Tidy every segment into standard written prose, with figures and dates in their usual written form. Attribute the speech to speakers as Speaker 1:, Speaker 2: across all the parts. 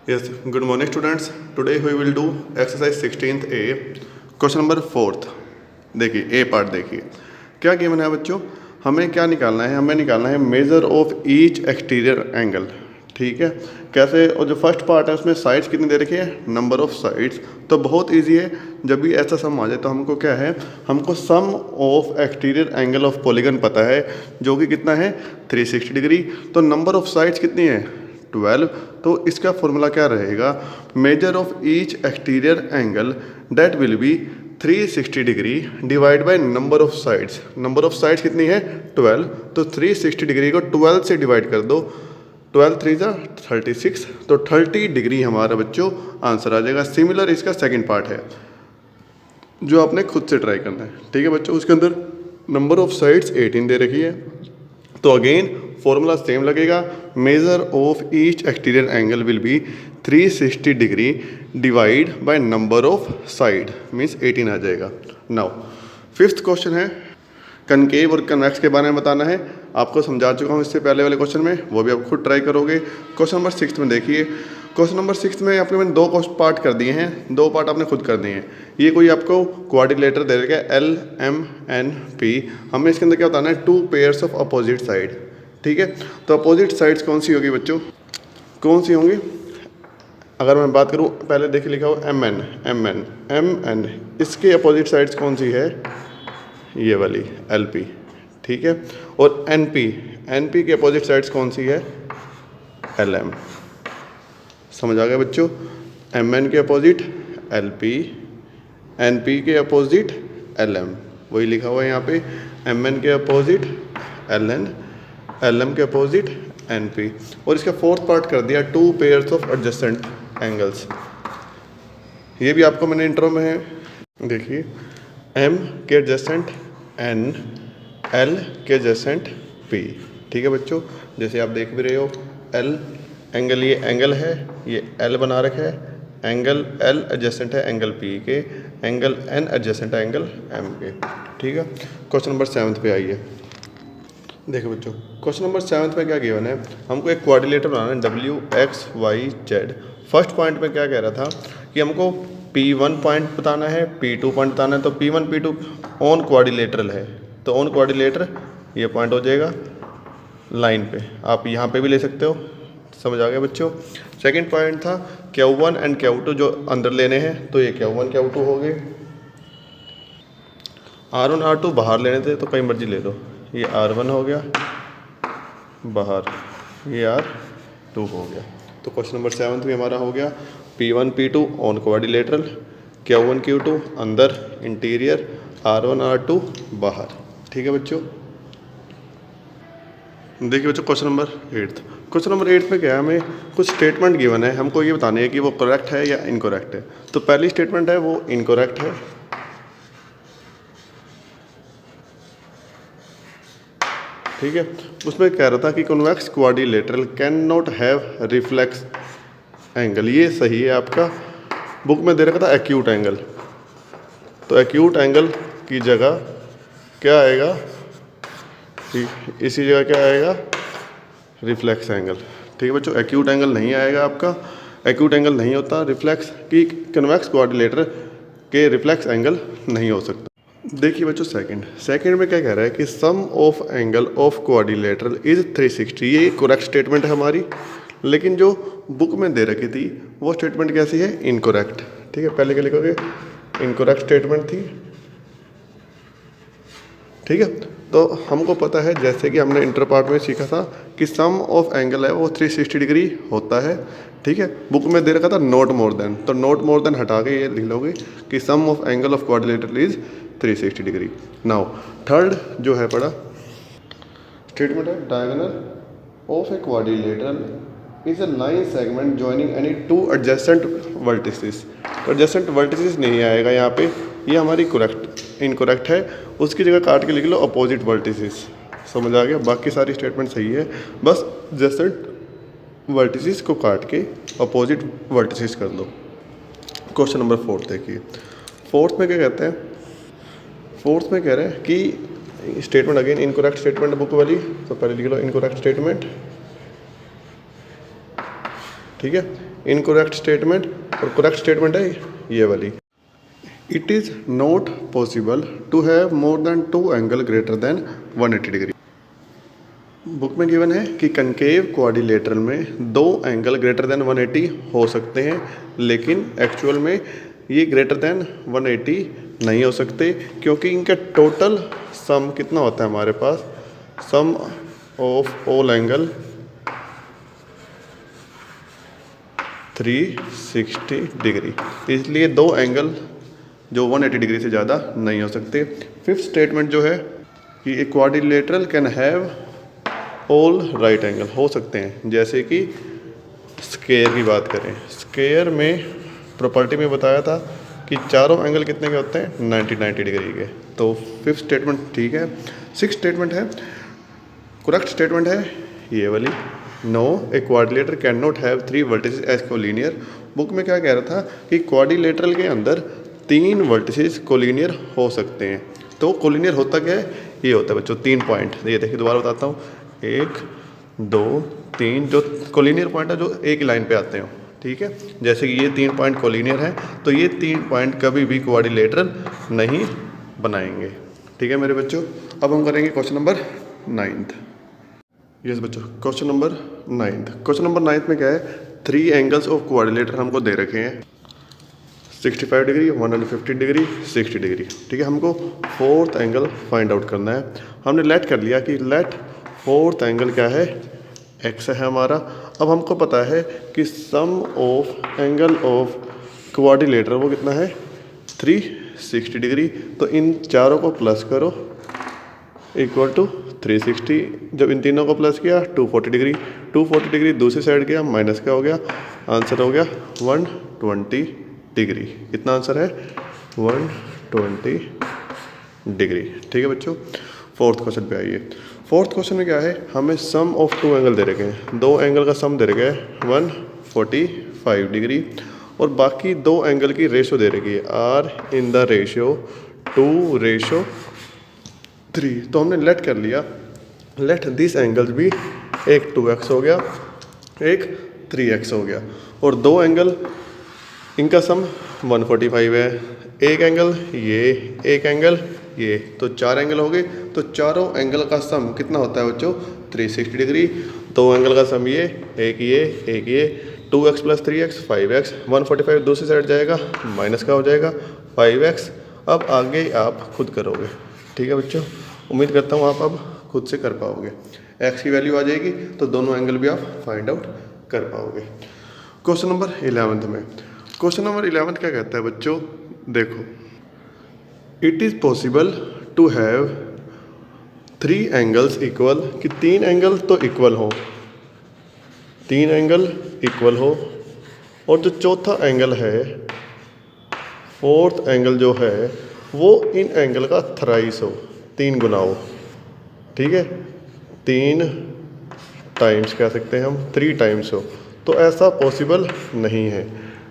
Speaker 1: Yes, good morning students. Today we will do exercise 16th A, question number 4th. देखिए ए part देखिए क्या given है बच्चों. हमें क्या निकालना है, हमें निकालना है measure of each exterior angle. ठीक है, कैसे. और जो फर्स्ट पार्ट है उसमें साइड्स कितनी दे रखी है, नंबर ऑफ साइड्स. तो बहुत इजी है, जब भी ऐसा सम आ जाए तो हमको क्या है, हमको sum of exterior angle of polygon पता है जो कि कितना है 360 डिग्री. तो नंबर ऑफ साइड्स कितनी है 12. तो इसका फॉर्मूला क्या रहेगा, measure of each exterior angle that will be 360 degree divide by number of sides. Number of sides कितनी है 12. तो 360 डिग्री को 12 से डिवाइड कर दो. 12 3 जा 36. तो 30 डिग्री हमारा बच्चों आंसर आ जाएगा. सिमिलर इसका सेकंड पार्ट है जो आपने खुद से ट्राई करना है. ठीक है बच्चों, उसके अंदर नंबर ऑफ साइड्स 18 दे रखी है. तो अगेन फॉर्मूला सेम लगेगा, measure of each exterior angle will B 360 degree divide by number of side means 18 आ जाएगा. नाउ फिफ्थ क्वेश्चन है कनकेव और कन्वेक्स के बारे में बताना है. आपको समझा चुका हूँ इससे पहले वाले क्वेश्चन में, वो भी आप खुद ट्राई करोगे. क्वेश्चन नंबर 6 में देखिए, क्वेश्चन नंबर 6 में आपने मैंने दो पार्ट कर दिए हैं, दो पार्ट आपने खुद कर दिए हैं. ये कोई आपको क्वाड्रिलेटर दे रखा है LMNP. हमें इसके अंदर क्या बताना है, 2 पेयर्स ऑफ अपोजिट साइड. ठीक है, तो अपोजिट साइड्स कौन सी होगी बच्चों, कौन सी होंगी. अगर मैं बात करूँ, पहले देखिए लिखा हो MN. इसके अपोजिट साइड्स कौन सी है, ये वाली LP. ठीक है, और NP के अपोजिट साइड्स कौन सी है, LM. समझ आ गया बच्चों. MN के अपोजिट LP, NP के अपोजिट LM. वही लिखा हुआ है यहाँ पे, MN के अपोजिट LN, LM के अपोजिट NP. और इसका फोर्थ पार्ट कर दिया 2 पेयर्स ऑफ एडजेसेंट एंगल्स. ये भी आपको मैंने इंट्रो में है. देखिए M के एडजेसेंट N, L के एडजेसेंट P. ठीक है बच्चों, जैसे आप देख भी रहे हो L एंगल, ये एंगल है, ये L बना रखा है. एंगल L एडजेसेंट है एंगल P के, एंगल N एडजेसेंट है एंगल M के. ठीक है, क्वेश्चन नंबर 7 पे आइए. देखो बच्चों, क्वेश्चन नंबर 7 में क्या गिवन है, हमको एक क्वाड्रिलेटर बनाना है WXYZ. फर्स्ट पॉइंट में क्या कह रहा था कि हमको P1 पॉइंट बताना है, P2 पॉइंट बताना है. तो P1 P2 ऑन क्वाड्रिलेटरल है, तो ऑन क्वाड्रिलेटर ये पॉइंट हो जाएगा लाइन पे. आप यहाँ पे भी ले सकते हो. समझ आ गया बच्चों. सेकंड पॉइंट था Q1 एंड Q2 जो अंदर लेने हैं, तो ये Q1 Q2 हो गए. R1 R2 बाहर लेने थे तो कहीं मर्जी ले लो. ये R1 हो गया बाहर, ये R2 हो गया. तो क्वेश्चन नंबर 7 भी हमारा हो गया P1 P2 on quadrilateral, Q1 Q2 अंदर इंटीरियर, R1 R2 बाहर. ठीक है बच्चों. देखिए बच्चों क्वेश्चन नंबर 8. क्वेश्चन नंबर 8 में क्या है, हमें कुछ स्टेटमेंट गिवन है, हमको ये बताने है कि वो करेक्ट है या इनकरेक्ट है. तो पहली स्टेटमेंट है वो इनकरेक्ट है. ठीक है, उसमें कह रहा था कि convex quadrilateral can not have reflex angle. ये सही है आपका. बुक में दे रखा था एक्यूट एंगल, तो एक्यूट एंगल की जगह क्या आएगा, इसी जगह क्या आएगा, रिफ्लेक्स एंगल. ठीक है बच्चों, एक्यूट एंगल नहीं आएगा आपका. एक्यूट एंगल नहीं होता रिफ्लेक्स की, कन्वेक्स क्वाड्रिलेटर के रिफ्लेक्स एंगल नहीं हो सकता. देखिए बच्चों सेकंड में क्या कह रहा है कि sum of angle of quadrilateral is 360. ये करेक्ट स्टेटमेंट है हमारी, लेकिन जो बुक में दे रखी थी वो स्टेटमेंट कैसी है, इनकरेक्ट. ठीक है, पहले क्या लिखोगे, इनकरेक्ट स्टेटमेंट थी. ठीक है, तो हमको पता है जैसे कि हमने इंटर पार्ट में सीखा था कि सम ऑफ एंगल है वो 360 डिग्री होता है. ठीक है, बुक में दे रखा था नॉट मोर देन, तो नॉट मोर देन हटा के ये लिख लोगे कि sum of angle of quadrilateral is 360 degree. Now third जो है पड़ा स्टेटमेंट है, diagonal of a quadrilateral is a line segment joining any 2 adjacent vertices. तो एडजेसेंट वर्टिसेस नहीं आएगा यहाँ पे, ये हमारी इनकरेक्ट है. उसकी जगह काट के लिख लो अपोजिट वर्टिसेस. समझ आ गया. बाकी सारी स्टेटमेंट सही है, बस एडजेसेंट वर्टिसेस को काट के अपोजिट वर्टिसेस कर लो. क्वेश्चन नंबर 4 देखिए. फोर्थ में क्या कहते हैं, फोर्थ में कह रहे हैं कि statement again incorrect statement book वाली. तो पहले लिख लो इनकरेक्ट स्टेटमेंट. ठीक है, इनकरेक्ट स्टेटमेंट, और करेक्ट स्टेटमेंट है ये वाली। It is not possible to have more than 2 angle greater than 180 degree. Book में गिवन है कि कनकेव क्वाड्रिलेटरल में 2 एंगल ग्रेटर देन 180 हो सकते हैं, लेकिन एक्चुअल में ये ग्रेटर देन 180 नहीं हो सकते, क्योंकि इनका टोटल सम कितना होता है हमारे पास, सम ऑफ ऑल एंगल 360 डिग्री, इसलिए 2 एंगल जो 180 डिग्री से ज़्यादा नहीं हो सकते। फिफ्थ स्टेटमेंट जो है कि a quadrilateral can have all right angle, हो सकते हैं। जैसे कि स्क्वायर की बात करें, स्क्वायर में प्रॉपर्टी में बताया था कि चारों एंगल कितने के होते हैं, 90 डिग्री के। तो फिफ्थ स्टेटमेंट ठीक है। सिक्स स्टेटमेंट है, करेक्ट स्टेटमेंट है ये वाली, no a quadrilateral cannot have 3 vertices as collinear. Book में क्या कह रहा था कि क्वाड्रिलेटरल के अंदर 3 वर्टिसेस कोलिनियर हो सकते हैं। तो कोलिनियर होता क्या है, ये होता है बच्चों 3 पॉइंट। ये देखिए दोबारा बताता हूँ, 1 2 3 जो कोलिनियर पॉइंट है जो एक लाइन पे आते हैं, ठीक है। जैसे कि ये 3 पॉइंट कोलिनियर है, तो ये 3 पॉइंट कभी भी क्वाड्रिलेटरल नहीं बनाएंगे, ठीक है मेरे बच्चों। अब हम करेंगे क्वेश्चन नंबर 9। यस बच्चों, क्वेश्चन नंबर 9। क्वेश्चन नंबर 9 में क्या है, 3 एंगल्स ऑफ क्वाड्रिलेटर हमको दे रखे हैं, 65 डिग्री, 150 डिग्री, 60 डिग्री, ठीक है। हमको फोर्थ एंगल फाइंड आउट करना है। हमने लेट कर लिया कि लेट फोर्थ एंगल क्या है, एक्स है हमारा। अब हमको पता है कि sum of angle of quadrilateral वो कितना है, 360 डिग्री। तो इन चारों को प्लस करो इक्वल टू 360। जब इन तीनों को प्लस किया 240 डिग्री, 240 डिग्री दूसरी साइड गया माइनस क्या हो गया, आंसर हो गया 120 डिग्री। कितना आंसर है, 120 डिग्री, ठीक है बच्चों। फोर्थ क्वेश्चन पे आइए। फोर्थ क्वेश्चन में क्या है, हमें सम ऑफ 2 एंगल दे रखे हैं, 2 एंगल का सम दे रखा है 145 डिग्री, और बाकी 2 एंगल की रेशो दे रखी है, आर इन द रेशियो 2:3। तो हमने लेट कर लिया, लेट दिस एंगल्स भी, एक 2x हो गया, एक 3x हो गया, और 2 एंगल इनका सम 145 है। एक एंगल ये, एक एंगल ये, तो 4 एंगल हो गए। तो चारों एंगल का सम कितना होता है बच्चों, 360 डिग्री। 2 एंगल का सम ये, एक ये, 2x + 3x 5x, 145 दूसरी साइड जाएगा माइनस का हो जाएगा 5x। अब आगे आप खुद करोगे, ठीक है बच्चों। उम्मीद करता हूँ आप अब खुद से कर पाओगे। x की वैल्यू आ जाएगी तो दोनों एंगल भी आप फाइंड आउट कर पाओगे। क्वेश्चन नंबर 11 में, क्वेश्चन नंबर 11 क्या कहता है बच्चों, देखो, it is possible to have 3 angles equal, कि 3 एंगल तो इक्वल हो, 3 एंगल इक्वल हो, और जो चौथा एंगल है, फोर्थ एंगल जो है वो इन एंगल का थ्राइस हो, 3 गुना हो, ठीक है। 3 टाइम्स कह सकते हैं हम, 3 टाइम्स हो। तो ऐसा पॉसिबल नहीं है।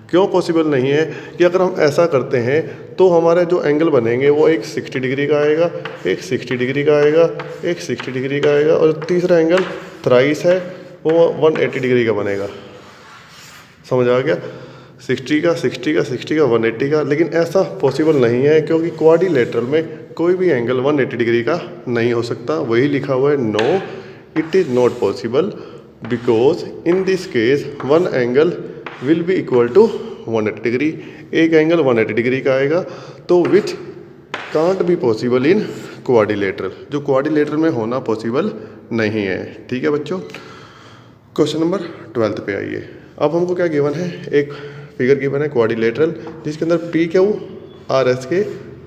Speaker 1: क्यों पॉसिबल नहीं है, कि अगर हम ऐसा करते हैं तो हमारे जो एंगल बनेंगे वो एक 60 डिग्री का आएगा, एक 60 डिग्री का आएगा, एक 60 डिग्री का आएगा, और तीसरा एंगल थ्राइस है वो 180 डिग्री का बनेगा। समझ आ गया, 60 का 60 का 60 का 180 का। लेकिन ऐसा पॉसिबल नहीं है, क्योंकि क्वाड्रिलेटरल में कोई भी एंगल 180 डिग्री का नहीं हो सकता। वही लिखा हुआ है, no it is not possible because in this case 1 angle will be equal to 180 degree. एक एंगल 180 डिग्री का आएगा, तो which can't be possible in quadrilateral, जो क्वाड्रिलेटरल में होना पॉसिबल नहीं है, ठीक है बच्चों। क्वेश्चन नंबर 12 पे आइए। अब हमको क्या गिवन है, एक फिगर गिवन है क्वाड्रिलेटरल, जिसके अंदर पी क्यू आर एस के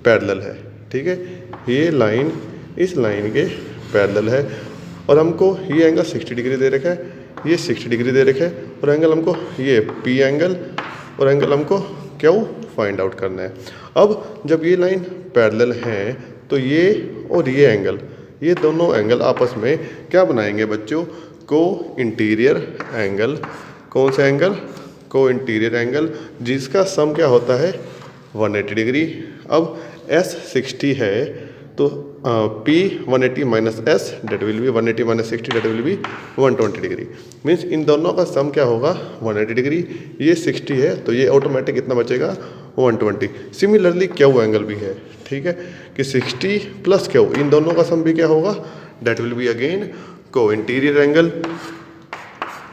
Speaker 1: पैरेलल है, ठीक है। ये लाइन इस लाइन के पैरेलल है, और हमको ये एंगल 60 डिग्री दे रखा है, ये 60 डिग्री दे रखा है, और एंगल हमको ये पी एंगल और एंगल हमको क्यू फाइंड आउट करना है। अब जब ये लाइन पैरेलल हैं तो ये और ये एंगल, ये दोनों एंगल आपस में क्या बनाएंगे बच्चों, को इंटीरियर एंगल। कौन सा एंगल, को इंटीरियर एंगल, जिसका सम क्या होता है 180 डिग्री। अब S 60 है तो P 180 minus S that will be 180 minus 60 that will be 120 degree. Means इन दोनों का सम क्या होगा 180 डिग्री, ये 60 है तो ये ऑटोमेटिक कितना बचेगा 120। सिमिलरली क्यू एंगल भी है, ठीक है, कि 60 प्लस क्यू इन दोनों का सम भी क्या होगा डेट विल बी अगेन को इंटीरियर एंगल।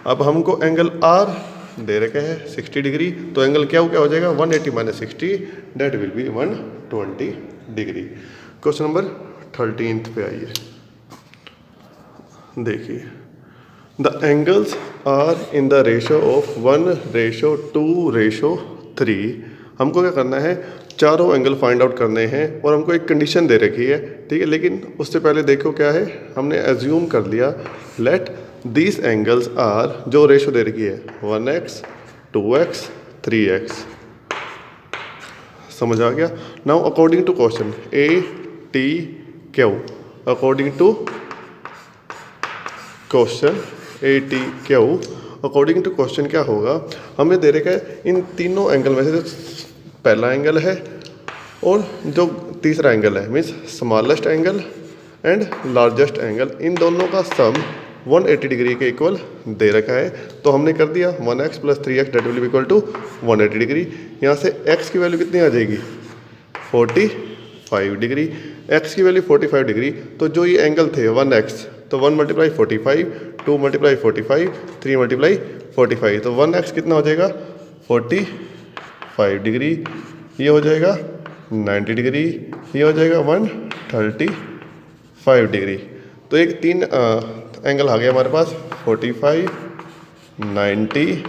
Speaker 1: अब हमको एंगल R दे रखे हैं 60 डिग्री, तो एंगल क्या हो जाएगा 180 minus 60 that will be 120 degree. Question number 13 पे आइए, देखिए the angles are in the ratio of 1:2:3। हमको क्या करना है, चारों एंगल फाइंड आउट करने हैं और हमको एक कंडीशन दे रखी है, ठीक है। लेकिन उससे पहले देखो क्या है, हमने एज्यूम कर लिया लेट दीज एंगल्स आर, जो रेशो दे रखी है 1x 2x 3x, समझ आ गया। Now according to question ATQ, according to question ATQ, according to question क्या होगा, हमें दे रखा है इन तीनों एंगल में से पहला एंगल है और जो तीसरा एंगल है means smallest angle and largest angle, इन दोनों का सम 180 डिग्री के इक्वल दे रखा है। तो हमने कर दिया 1x plus 3x that will be equal to 180 degree. यहाँ से x की वैल्यू कितनी आ जाएगी 45 डिग्री, x की वैल्यू 45 डिग्री। तो जो ये एंगल थे 1x, तो 1 मल्टीप्लाई 45, 2 मल्टीप्लाई 45, 3 मल्टीप्लाई 45, तो 1x कितना हो जाएगा 45 डिग्री, ये हो जाएगा 90 डिग्री, ये हो जाएगा 135 डिग्री। तो एक तीन एंगल आ गया हमारे पास 45, 90,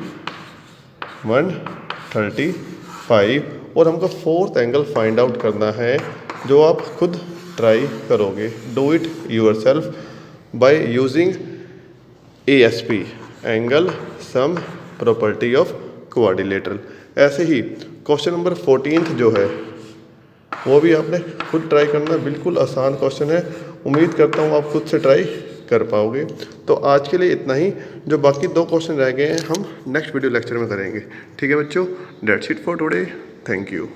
Speaker 1: 135, और हमको फोर्थ एंगल फाइंड आउट करना है जो आप खुद ट्राई करोगे। Do it yourself by using ASP, angle sum property of quadrilateral. ऐसे ही क्वेश्चन नंबर 14 जो है वो भी आपने खुद ट्राई करना, बिल्कुल आसान क्वेश्चन है, उम्मीद करता हूँ आप खुद से ट्राई कर पाओगे। तो आज के लिए इतना ही, जो बाकी 2 क्वेश्चन रह गए हैं हम नेक्स्ट वीडियो लेक्चर में करेंगे, ठीक है बच्चों। That's it for today, thank you.